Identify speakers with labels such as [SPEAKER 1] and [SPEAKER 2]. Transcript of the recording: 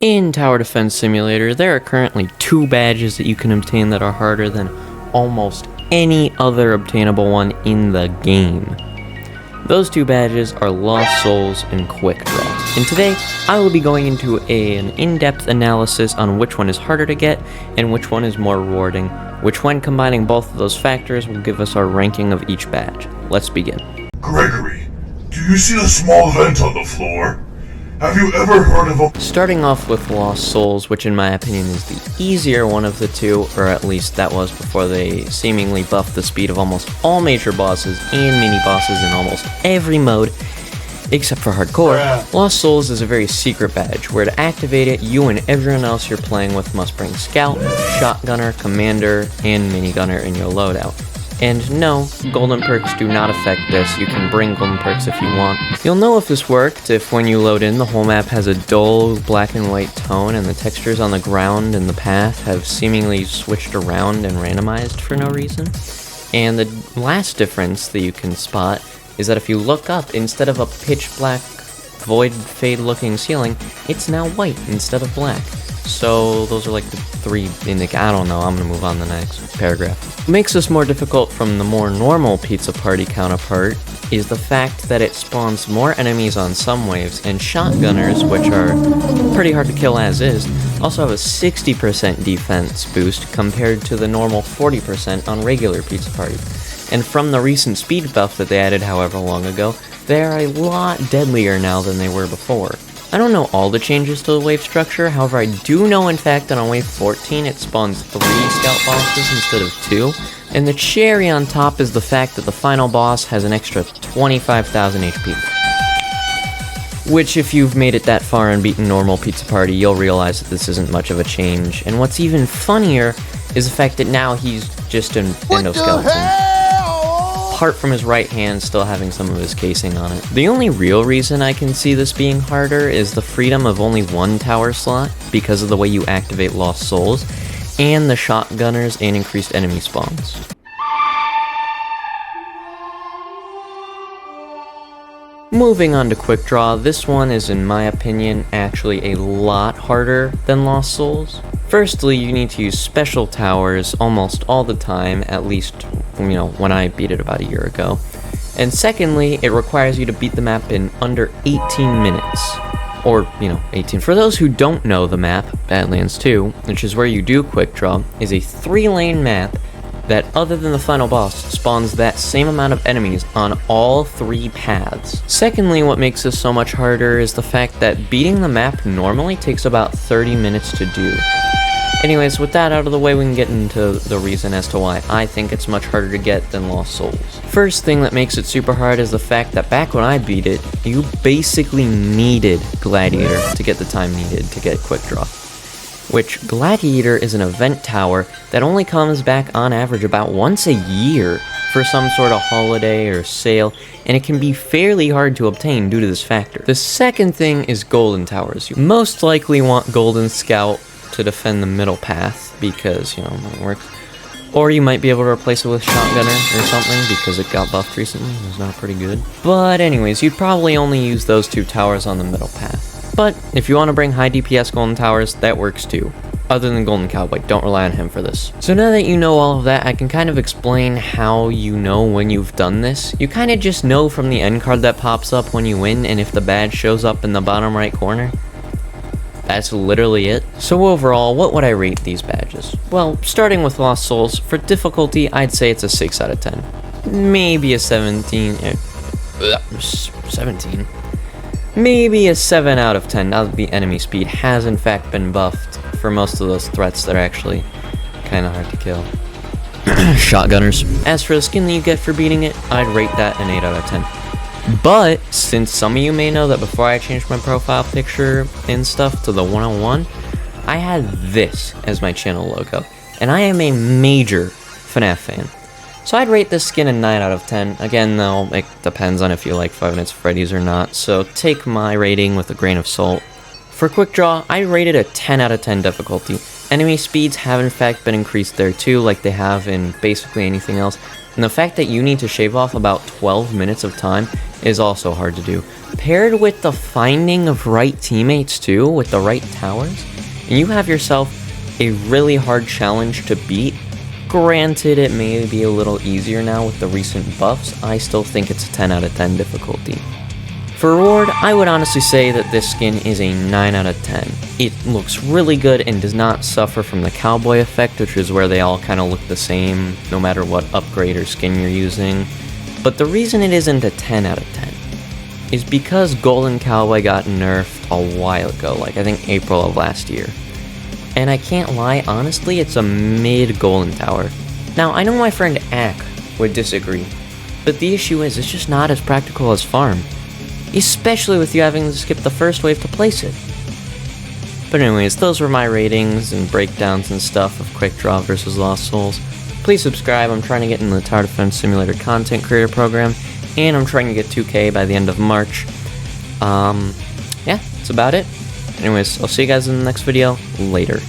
[SPEAKER 1] In Tower Defense Simulator, there are currently 2 badges that you can obtain that are harder than almost any other obtainable one in the game. Those 2 badges are Lost Souls and Quickdraw. And today, I will be going into an in-depth analysis on which one is harder to get and which one is more rewarding, which when combining both of those factors will give us our ranking of each badge. Let's begin.
[SPEAKER 2] Gregory, do you see the small vent on the floor? Have you ever heard of a—
[SPEAKER 1] Starting off with Lost Souls, which in my opinion is the easier one of the 2, or at least that was before they seemingly buffed the speed of almost all major bosses and mini-bosses in almost every mode, except for hardcore. Lost Souls is a very secret badge, where to activate it, you and everyone else you're playing with must bring Scout, Shotgunner, Commander, and Minigunner in your loadout. And no, golden perks do not affect this. You can bring golden perks if you want. You'll know if this worked if when you load in, the whole map has a dull black and white tone and the textures on the ground and the path have seemingly switched around and randomized for no reason. And the last difference that you can spot is that if you look up, instead of a pitch black void fade looking ceiling, it's now white instead of black. So those are like the 3 I don't know, I'm gonna move on to the next paragraph. What makes this more difficult from the more normal Pizza Party counterpart is the fact that it spawns more enemies on some waves, and shotgunners, which are pretty hard to kill as is, also have a 60% defense boost compared to the normal 40% on regular Pizza Party. And from the recent speed buff that they added however long ago, they are a lot deadlier now than they were before. I don't know all the changes to the wave structure, however I do know in fact that on wave 14 it spawns 3 scout bosses instead of 2, and the cherry on top is the fact that the final boss has an extra 25,000 HP. Which if you've made it that far and beaten normal Pizza Party, you'll realize that this isn't much of a change, and what's even funnier is the fact that now he's just an endoskeleton. Apart from his right hand still having some of his casing on it. The only real reason I can see this being harder is the freedom of only 1 tower slot because of the way you activate Lost Souls, and the shotgunners and increased enemy spawns. Moving on to Quickdraw, this one is in my opinion actually a lot harder than Lost Souls. Firstly, you need to use special towers almost all the time, at least, when I beat it about a year ago. And secondly, it requires you to beat the map in under 18 minutes. Or, 18. For those who don't know the map, Badlands 2, which is where you do Quickdraw, is a 3-lane map that, other than the final boss, spawns that same amount of enemies on all 3 paths. Secondly, what makes this so much harder is the fact that beating the map normally takes about 30 minutes to do. Anyways, with that out of the way, we can get into the reason as to why I think it's much harder to get than Lost Souls. First thing that makes it super hard is the fact that back when I beat it, you basically needed Gladiator to get the time needed to get Quickdraw. Which, Gladiator is an event tower that only comes back on average about once a year for some sort of holiday or sale, and it can be fairly hard to obtain due to this factor. The second thing is Golden Towers. You most likely want Golden Scout to defend the middle path, because, it works. Or you might be able to replace it with Shotgunner or something, because it got buffed recently, it was not pretty good. But anyways, you'd probably only use those 2 towers on the middle path. But if you want to bring high DPS Golden Towers, that works too. Other than Golden Cowboy, don't rely on him for this. So now that you know all of that, I can kind of explain how you know when you've done this. You kind of just know from the end card that pops up when you win, and if the badge shows up in the bottom right corner. That's literally it. So overall, what would I rate these badges? Well, starting with Lost Souls, for difficulty, I'd say it's a 6 out of 10. Maybe a 17. 17? Maybe a 7 out of 10, now that the enemy speed has in fact been buffed for most of those threats that are actually kind of hard to kill. Shotgunners. As for the skin that you get for beating it, I'd rate that an 8 out of 10. But, since some of you may know that before I changed my profile picture and stuff to the 101, I had this as my channel logo, and I am a major FNAF fan. So I'd rate this skin a 9 out of 10. Again though, it depends on if you like Five Nights at Freddy's or not, so take my rating with a grain of salt. For Quickdraw, I rated a 10 out of 10 difficulty. Enemy speeds have in fact been increased there too, like they have in basically anything else, and the fact that you need to shave off about 12 minutes of time is also hard to do. Paired with the finding of right teammates too, with the right towers, and you have yourself a really hard challenge to beat. Granted, it may be a little easier now with the recent buffs. I still think it's a 10 out of 10 difficulty. For reward, I would honestly say that this skin is a 9 out of 10. It looks really good and does not suffer from the cowboy effect, which is where they all kind of look the same no matter what upgrade or skin you're using. But the reason it isn't a 10 out of 10 is because Golden Cowboy got nerfed a while ago, like I think April of last year. And I can't lie, honestly, it's a mid-Golden Tower. Now, I know my friend Ack would disagree, but the issue is it's just not as practical as Farm. Especially with you having to skip the first wave to place it. But anyways, those were my ratings and breakdowns and stuff of Quickdraw versus Lost Souls. Please subscribe, I'm trying to get in the Tower Defense Simulator content creator program, and I'm trying to get 2K by the end of March. Yeah, that's about it. Anyways, I'll see you guys in the next video. Later.